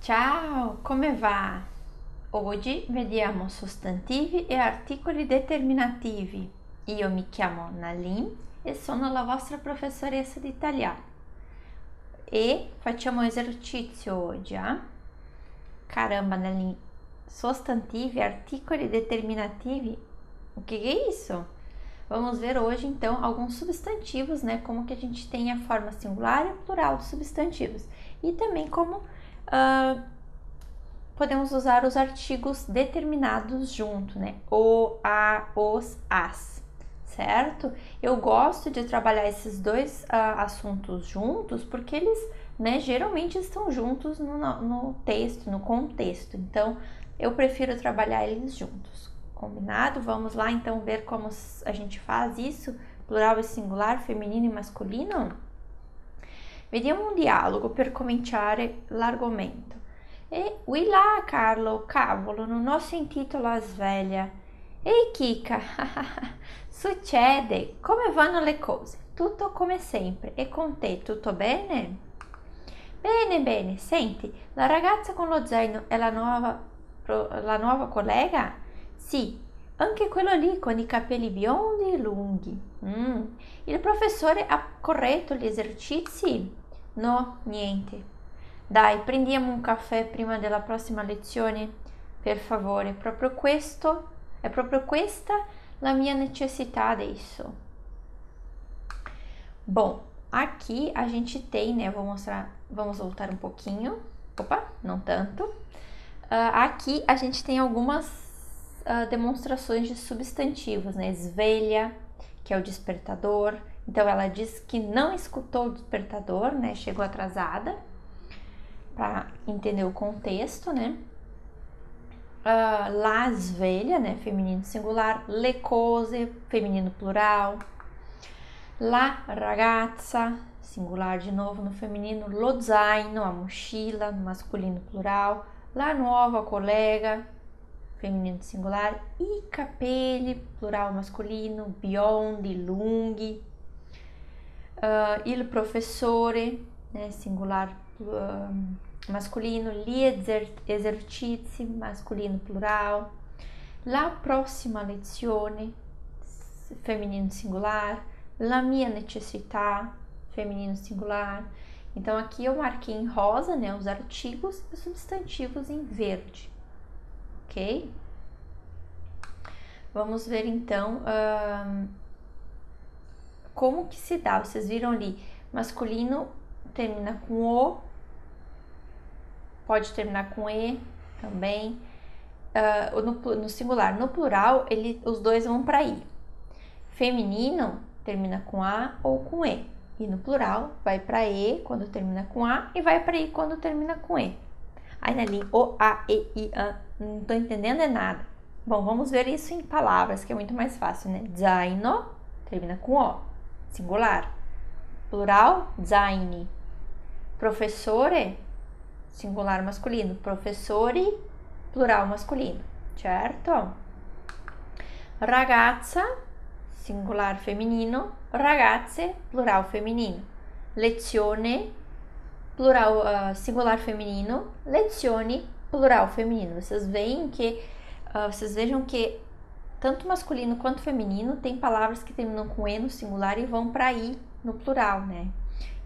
Ciao, come va? Oggi vediamo sostantivi e articoli determinativi. Io mi chiamo Nalim e sono la vostra professoressa di italiano. E facciamo esercizio oggi, eh? Caramba, Nalim, sostantivi, articoli determinativi. O que é isso? Vamos ver hoje, então, alguns substantivos, né? Como que a gente tem a forma singular e plural dos substantivos. E também como podemos usar os artigos determinados junto, né? O, a, os, as, certo? Eu gosto de trabalhar esses dois assuntos juntos porque eles, né, geralmente estão juntos no texto, no contexto. Então, eu prefiro trabalhar eles juntos. Combinado? Vamos lá então ver como a gente faz isso, plural e singular, feminino e masculino? Vediamo un dialogo per cominciare l'argomento. Ui là, Carlo, cavolo, non ho sentito la sveglia. Ehi, Kika, succede, come vanno le cose? Tutto come sempre, e con te tutto bene? Bene, bene, senti, la ragazza con lo zaino è la nuova collega? Sì, anche quello lì con i capelli biondi e lunghi. Il professore ha corretto gli esercizi? No, niente. Dai, prendiamo un caffè prima della prossima lezione? Per favore, è proprio questa la minha necessidade adesso. Bom, aqui a gente tem, né, vamos voltar um pouquinho. Opa, não tanto. Aqui a gente tem algumas demonstrações de substantivos, né? Sveglia, que é o despertador. Então, ela diz que não escutou o despertador, né? Chegou atrasada, para entender o contexto, né? La sveglia, né? Feminino singular. Le cose, feminino plural. La ragazza, singular de novo no feminino. Lo zaino, a mochila, no masculino plural. La nuova collega, feminino singular. I capelli, plural masculino. Biondi, lunghi. Il professore, né, singular masculino. Gli esercizi, masculino plural. La prossima lezione, feminino singular. La mia necessità, feminino singular. Então aqui eu marquei em rosa, né, os artigos e os substantivos em verde, ok? Vamos ver então como que se dá. Vocês viram ali, masculino termina com o, pode terminar com e também. No singular, no plural, os dois vão para i. Feminino termina com a ou com e. E no plural, vai para e quando termina com a e vai para i quando termina com e. Aí na linha o, a, e, i, a, não tô entendendo nada. Bom, vamos ver isso em palavras, que é muito mais fácil, né? Zaino termina com o, singular. Plural, zaini. Professore, singular masculino. Professori, plural masculino, certo? Ragazza, singular feminino. Ragazze, plural feminino. Lezione, plural singular feminino. Lezioni, plural feminino. Vocês vejam que tanto masculino quanto feminino tem palavras que terminam com e no singular e vão para i no plural, né?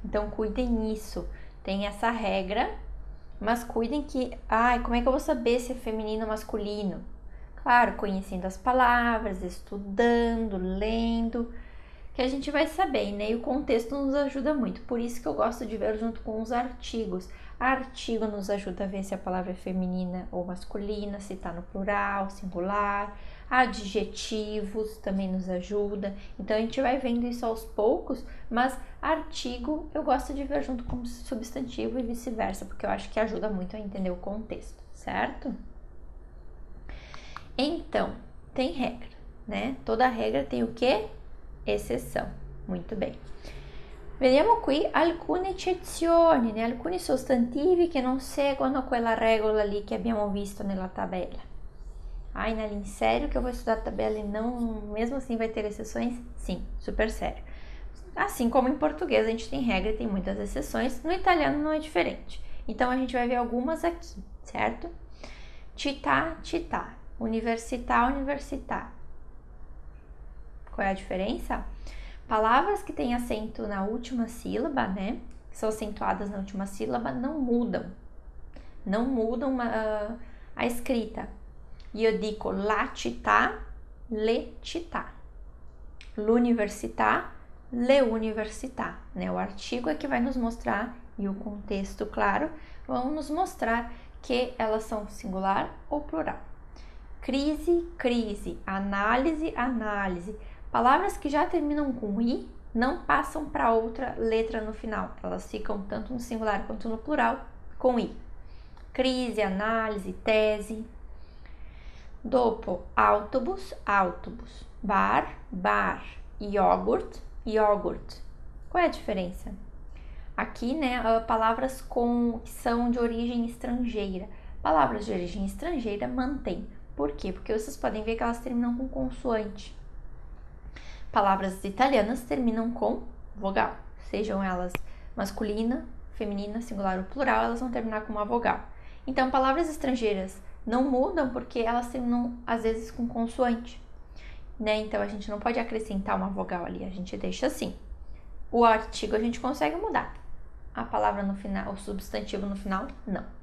Então cuidem nisso. Tem essa regra, mas cuidem que, como é que eu vou saber se é feminino ou masculino? Claro, conhecendo as palavras, estudando, lendo, que a gente vai saber, né? E o contexto nos ajuda muito. Por isso que eu gosto de ver junto com os artigos. Artigo nos ajuda a ver se a palavra é feminina ou masculina, se está no plural, singular. Adjetivos também nos ajuda. Então a gente vai vendo isso aos poucos, mas artigo eu gosto de ver junto com substantivo e vice-versa, porque eu acho que ajuda muito a entender o contexto, certo? Então, tem regra, né? Toda regra tem o quê? Exceção. Muito bem. Vediamo qui alcune eccezioni, né? Alcuni sostantivi che non seguono quella regola lì che abbiamo visto nella tabella. Ai, Naline, sério que eu vou estudar a tabela e não, mesmo assim vai ter exceções? Sim, super sério. Assim como em português a gente tem regra e tem muitas exceções, no italiano não é diferente. Então, a gente vai ver algumas aqui, certo? Città, città. Università, università. Qual é a diferença? Palavras que têm acento na última sílaba, né? Que são acentuadas na última sílaba, não mudam. Não mudam a escrita. Io dico la città, le città. L'università, le università, né? O artigo é que vai nos mostrar, e o contexto, claro, vão nos mostrar que elas são singular ou plural. Crise, crise, análise, análise. Palavras que já terminam com i não passam para outra letra no final. Elas ficam tanto no singular quanto no plural com i. Crise, análise, tese. Dopo, autobus, autobus. Bar, bar. Iogurt, iogurt. Qual é a diferença? Aqui, né, palavras que são de origem estrangeira. Palavras de origem estrangeira mantém. Por quê? Porque vocês podem ver que elas terminam com consoante. Palavras italianas terminam com vogal. Sejam elas masculina, feminina, singular ou plural, elas vão terminar com uma vogal. Então, palavras estrangeiras não mudam porque elas terminam, às vezes, com consoante. Né? Então, a gente não pode acrescentar uma vogal ali, a gente deixa assim. O artigo a gente consegue mudar. A palavra no final, o substantivo no final, não.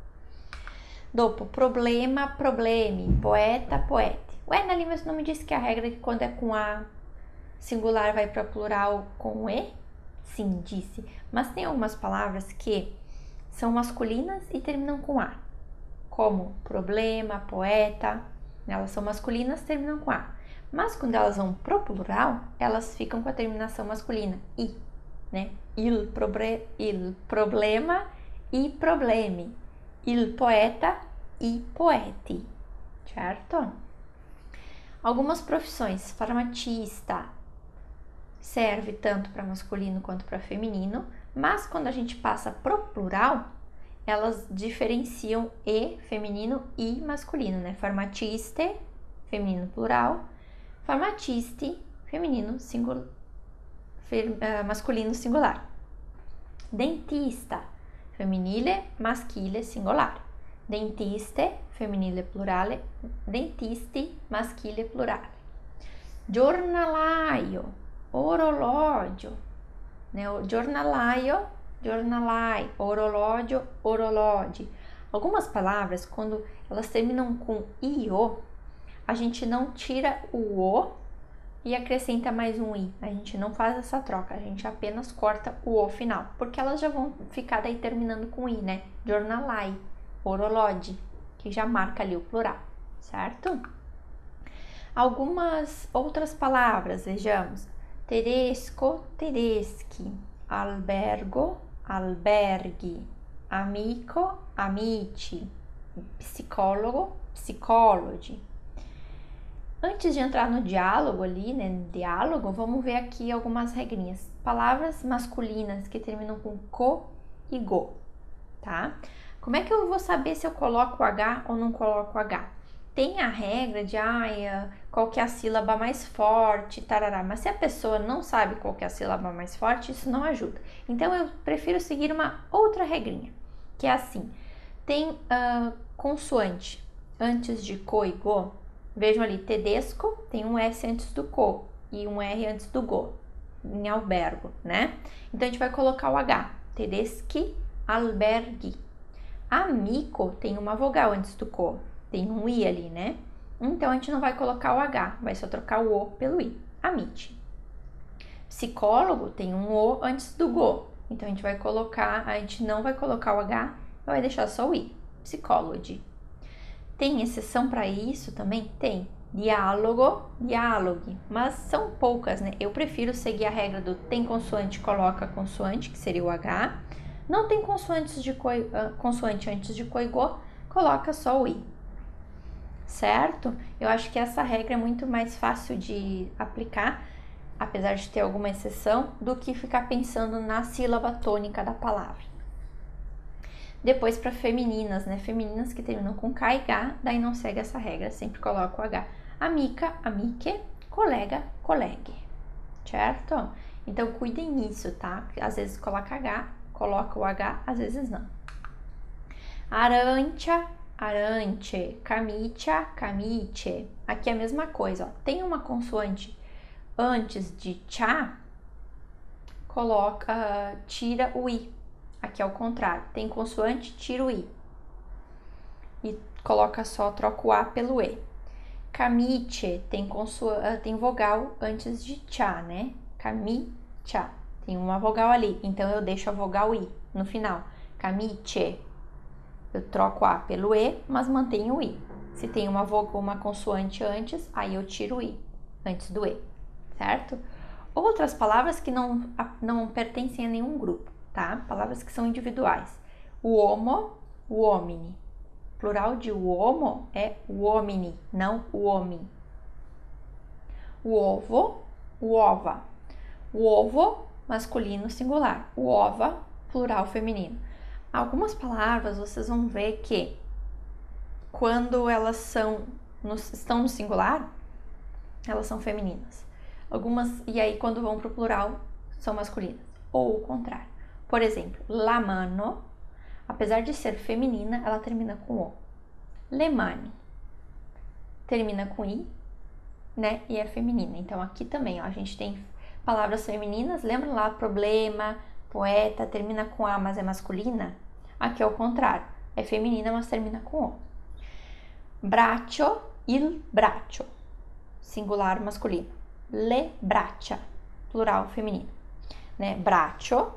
Dopo, problema, problemi, poeta, poete. Ué, na língua você não me disse que a regra é que quando é com a singular vai para plural com e? Sim, disse. Mas tem algumas palavras que são masculinas e terminam com a. Como problema, poeta. Elas são masculinas, terminam com a. Mas quando elas vão pro plural, elas ficam com a terminação masculina, i, né? Il problema, i problemi. Il poeta, i poeti, certo? Algumas profissões, farmacista, serve tanto para masculino quanto para feminino, mas quando a gente passa pro plural, elas diferenciam e feminino e masculino, né? Farmaciste, feminino plural, farmacisti, feminino singular, masculino singular. Dentista, femminile, maschile, singular. Dentiste, femminile, plurale. Dentisti, maschile, plurale. Giornalaio, orologio, né? Giornalaio, giornalai, orologio, orologi. Algumas palavras, quando elas terminam com io, a gente não tira o o e acrescenta mais um i. A gente não faz essa troca, a gente apenas corta o o final, porque elas já vão ficar daí terminando com i, né? Giornalai, orologi, que já marca ali o plural, certo? Algumas outras palavras, vejamos. Tedesco, tedeschi. Albergo, alberghi. Amico, amici. Psicólogo, psicologi. Antes de entrar no diálogo ali, né, no diálogo, vamos ver aqui algumas regrinhas. Palavras masculinas que terminam com co e go, tá? Como é que eu vou saber se eu coloco o H ou não coloco o H? Tem a regra de qual que é a sílaba mais forte, tarará. Mas se a pessoa não sabe qual que é a sílaba mais forte, isso não ajuda. Então, eu prefiro seguir uma outra regrinha, que é assim. Tem consoante antes de co e go. Vejam ali, tedesco tem um S antes do co e um R antes do go, em albergo, né? Então, a gente vai colocar o H. Tedeschi, alberghi. Amico tem uma vogal antes do co, tem um I ali, né? Então, a gente não vai colocar o H, vai só trocar o O pelo I. Amici. Psicólogo tem um O antes do go, então a gente não vai colocar o H, vai deixar só o I. Psicologi. Tem exceção para isso também? Tem. Diálogo, dialogue, mas são poucas, né? Eu prefiro seguir a regra do tem consoante, coloca consoante, que seria o H. Não tem consoante antes de co e go, coloca só o I. Certo? Eu acho que essa regra é muito mais fácil de aplicar, apesar de ter alguma exceção, do que ficar pensando na sílaba tônica da palavra. Depois para femininas, né? Femininas que terminam com K e H, daí não segue essa regra, sempre coloca o H. Amica, amiche, colega, colegue. Certo? Então cuidem nisso, tá? Às vezes coloca o H, às vezes não. Arancia, arance. Camicia, camice. Aqui é a mesma coisa, ó. Tem uma consoante antes de tchá, tira o i. Aqui é o contrário. Tem consoante, tira o i. E coloca só, troca o a pelo e. Camice tem vogal antes de tchá, né? Camicia. Tem uma vogal ali, então eu deixo a vogal i no final. Camice. Eu troco a pelo e, mas mantenho o i. Se tem uma consoante antes, aí eu tiro o i antes do e, certo? Outras palavras que não pertencem a nenhum grupo, tá? Palavras que são individuais. Uomo, uomini. Plural de uomo é uomini, não uomi. Uovo, uova. Uovo, masculino singular. Uova, plural feminino. Algumas palavras vocês vão ver que quando elas estão no singular, elas são femininas. E aí quando vão para o plural, são masculinas. Ou o contrário. Por exemplo, la mano, apesar de ser feminina, ela termina com o. Le mani termina com i, né? E é feminina. Então aqui também, ó, a gente tem palavras femininas. Lembra lá, problema, poeta, termina com a, mas é masculina? Aqui é o contrário. É feminina, mas termina com o. Braccio, il braccio. Singular masculino. Le braccia, plural feminino. Né? Braccio,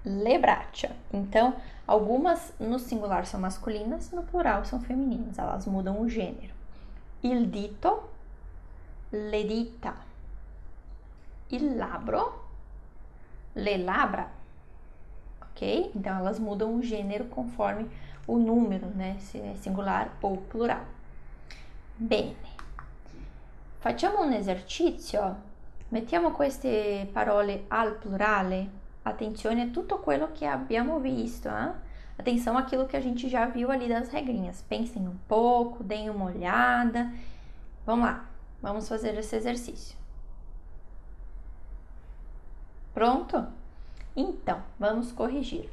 le braccia. Então, algumas no singular são masculinas, no plural são femininas. Elas mudam o gênero. Il dito, le dita. Il labbro, le labbra. Ok? Então, elas mudam o gênero conforme o número, né? Se é singular ou plural. Bene. Facciamo un esercizio. Mettiamo queste parole al plurale. Attenzione a tutto quello che abbiamo visto. Atenção àquilo que a gente já viu ali das regrinhas. Pensem um pouco, deem uma olhada. Vamos lá. Vamos fazer esse exercício. Pronto? Então, vamos corrigir.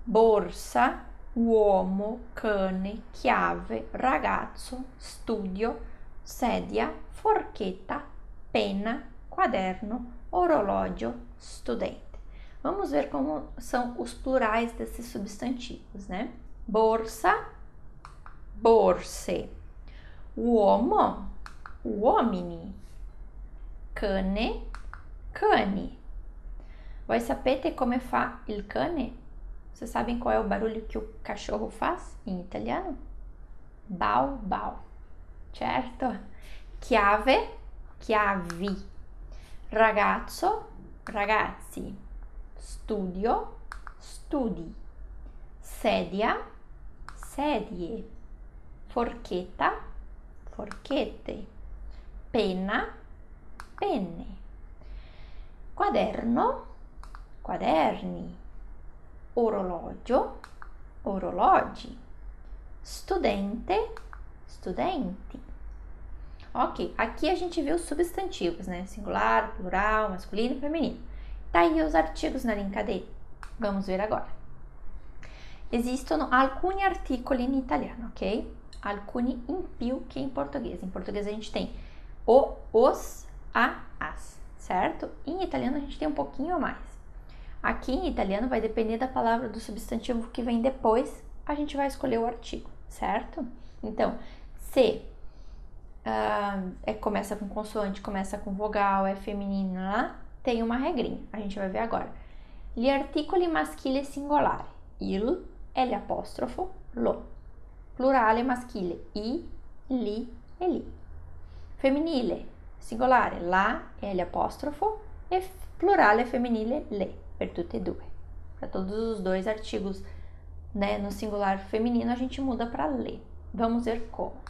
Borsa, uomo, cane, chiave, ragazzo, studio, sedia, forchetta, penna, quaderno, orologio, studente. Vamos ver como são os plurais desses substantivos, né? Borsa, borse. Uomo, uomini. Cane, cani. Voi sapete come fa il cane? Vocês sabem qual é o barulho que o cachorro faz em italiano? Bau, bau. Certo? Chiave, chiavi. Ragazzo, ragazzi. Studio, studi. Sedia, sedie. Forchetta, forchette. Penna, penne. Quaderno, quaderni. Orologio, orologi. Studente, studenti. Ok, aqui a gente viu os substantivos, né? Singular, plural, masculino e feminino. Tá aí os artigos na linha D. Vamos ver agora. Esistono alcuni articoli in italiano, ok? Alcuni in più che in português. Em português a gente tem o, os, a, as, certo? Em italiano a gente tem um pouquinho a mais. Aqui em italiano vai depender da palavra do substantivo que vem depois, a gente vai escolher o artigo, certo? Então, se começa com consoante, começa com vogal, é feminina, tem uma regrinha, a gente vai ver agora. Gli articoli maschili singolari, il, L apostrofo, lo. Plurale maschile, i, li e li. Femminile, singolare, la, L apostrofo, e plurale femminile, le. Per tutte e due. Para todos os dois artigos, né, no singular feminino, a gente muda para le. Vamos ver como.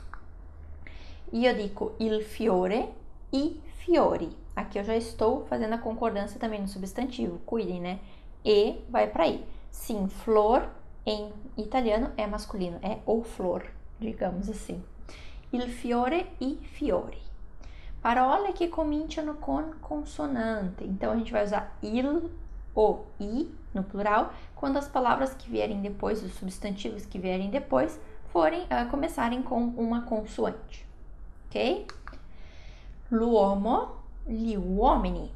Io dico il fiore, i fiori. Aqui eu já estou fazendo a concordância também no substantivo. Cuidem, né? E vai para i. Sim, flor em italiano é masculino, é o flor, digamos assim. Il fiore, i fiori. Parole que cominciano com consonante. Então a gente vai usar il, o i no plural, quando as palavras que vierem depois, os substantivos que vierem depois, começarem com uma consoante, ok? L'uomo, gli uomini,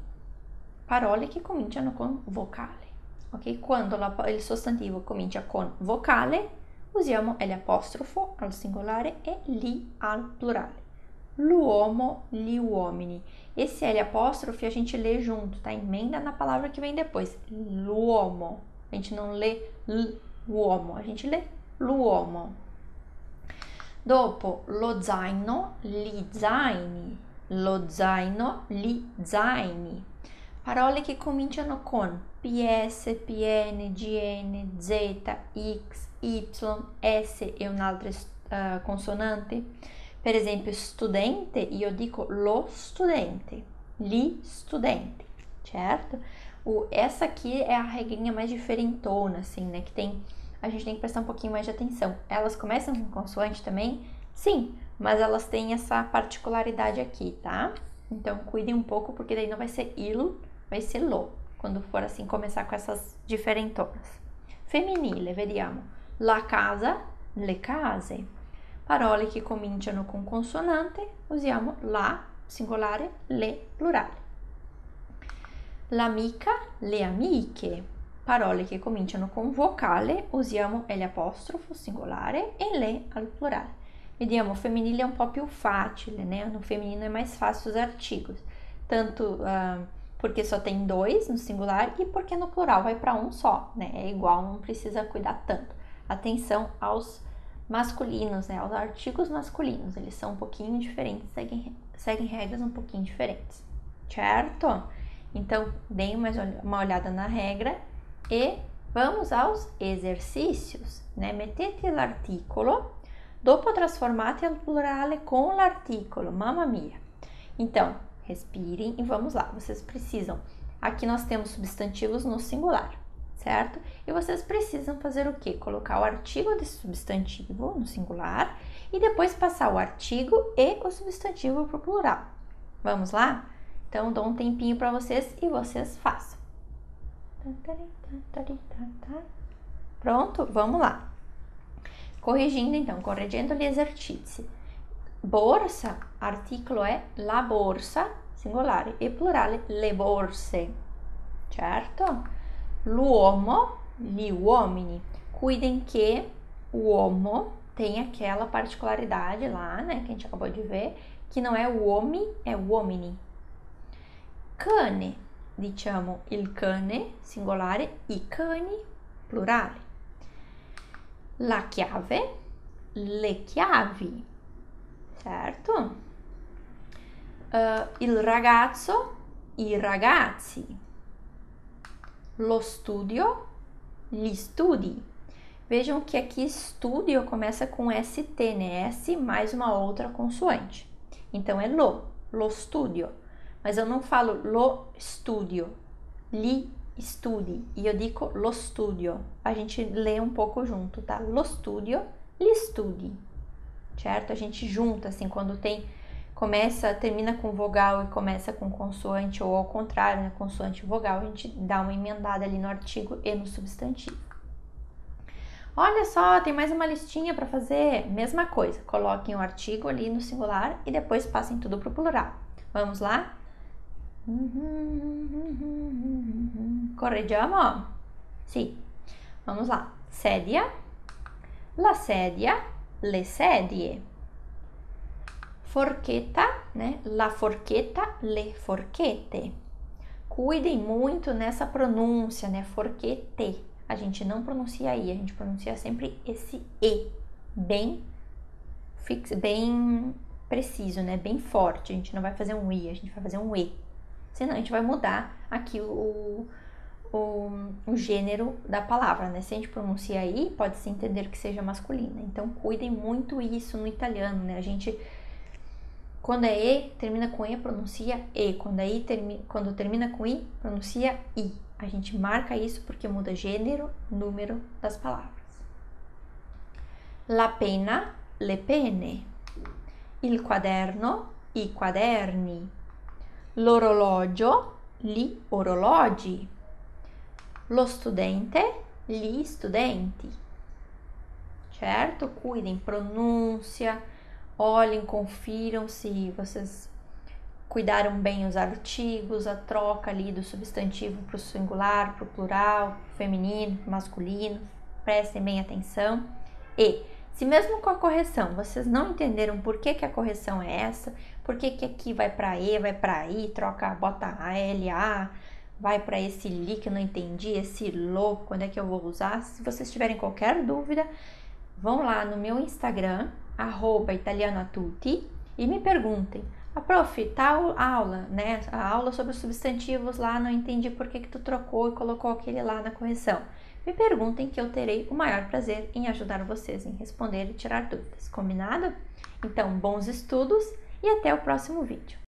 parole che cominciano con vocale, ok? Quando il sostantivo comincia con vocale, usiamo l'apostrofo al singolare e li al plurale. L'uomo, gli uomini. Esse L apóstrofe a gente lê junto, tá? Emenda na palavra que vem depois. L'uomo. A gente não lê l'uomo, a gente lê l'uomo. Dopo, lo zaino, gli zaini. Lo zaino, gli zaini. Parole che cominciano con PS, PN, GN, Z, X, Y, S e un'altra consonante. Per esempio, studente, io dico lo studente, gli studenti, certo? Essa aqui é a regrinha mais diferentona, assim, né? A gente tem que prestar um pouquinho mais de atenção. Elas começam com consoante também? Sim, mas elas têm essa particularidade aqui, tá? Então, cuidem um pouco, porque daí não vai ser il, vai ser lo, quando for assim começar com essas diferentonas. Femminile, vediamo. La casa, le case. Parole che cominciano con consonante, usiamo la, singolare, le, plurale. L'amica, le amiche. Parole che cominciano con vocale, usiamo l'apostrofo, singolare, e le al plurale. Vediamo, o femminile é um po' più facile, né? No feminino é mais fácil os artigos. Tanto porque só tem dois no singular e porque no plural vai para um só, né? É igual, não precisa cuidar tanto. Atenção aos masculinos, né? Aos artigos masculinos, eles são um pouquinho diferentes, seguem regras um pouquinho diferentes, certo? Então, deem uma olhada na regra e vamos aos exercícios, né? Mettete l'articolo, dopo trasformate al plurale con l'articolo, mamma mia. Então, respirem e vamos lá, vocês precisam, aqui nós temos substantivos no singular, certo? E vocês precisam fazer o quê? Colocar o artigo desse substantivo no singular e depois passar o artigo e o substantivo para o plural. Vamos lá? Então, dou um tempinho para vocês e vocês façam. Pronto? Vamos lá. Corrigindo, então, correggendo gli esercizi. Borsa, articolo è la borsa, singolare, e plurale le borse, certo? L'uomo, gli uomini. Cuidem que o uomo tem aquela particularidade lá, né, que a gente acabou de ver, que não é uomi, é uomini. Cane, diciamo il cane, singolare, i cani, plurale. La chiave, le chiavi, certo? Il ragazzo, i ragazzi. Lo studio, gli studi. Vejam que aqui studio começa com ST, né? S mais uma outra consoante. Então é lo studio. Mas eu não falo lo studio, gli studi. E eu digo lo studio. A gente lê um pouco junto, tá? Lo studio, gli studi. Certo? A gente junta, assim, quando termina com vogal e começa com consoante, ou ao contrário, né? Consoante e vogal, a gente dá uma emendada ali no artigo e no substantivo. Olha só, tem mais uma listinha para fazer. Mesma coisa, coloquem o artigo ali no singular e depois passem tudo para o plural. Vamos lá? Correggiamo? Sì. Vamos lá. Sedia, la sedia, le sedie. Forchetta, né? La forchetta, le forchette. Cuidem muito nessa pronúncia, né? Forchette. A gente não pronuncia I, a gente pronuncia sempre esse E. Bem preciso, né? Bem forte. A gente não vai fazer um I, a gente vai fazer um E. Senão a gente vai mudar aqui o gênero da palavra, né? Se a gente pronuncia I, pode-se entender que seja masculina. Então, cuidem muito isso no italiano, né? A gente, quando é E, termina com E, pronuncia E. Quando termina com I, pronuncia I. A gente marca isso porque muda gênero, número das palavras. La penna, le penne. Il quaderno, i quaderni. L'orologio, gli orologi. Lo studente, gli studenti. Certo? Cuidem, pronúncia, olhem, confiram se vocês cuidaram bem os artigos, a troca ali do substantivo para o singular, para o plural, feminino, masculino. Prestem bem atenção. E se mesmo com a correção vocês não entenderam por que a correção é essa, por que aqui vai para E, vai para I, troca, bota a L, A, vai para esse li que eu não entendi, esse lo, quando é que eu vou usar? Se vocês tiverem qualquer dúvida, vão lá no meu Instagram, @italianoatutti, e me perguntem. Prof, tal aula, né? A aula sobre os substantivos lá, não entendi por que tu trocou e colocou aquele lá na correção. Me perguntem que eu terei o maior prazer em ajudar vocês em responder e tirar dúvidas. Combinado? Então, bons estudos e até o próximo vídeo.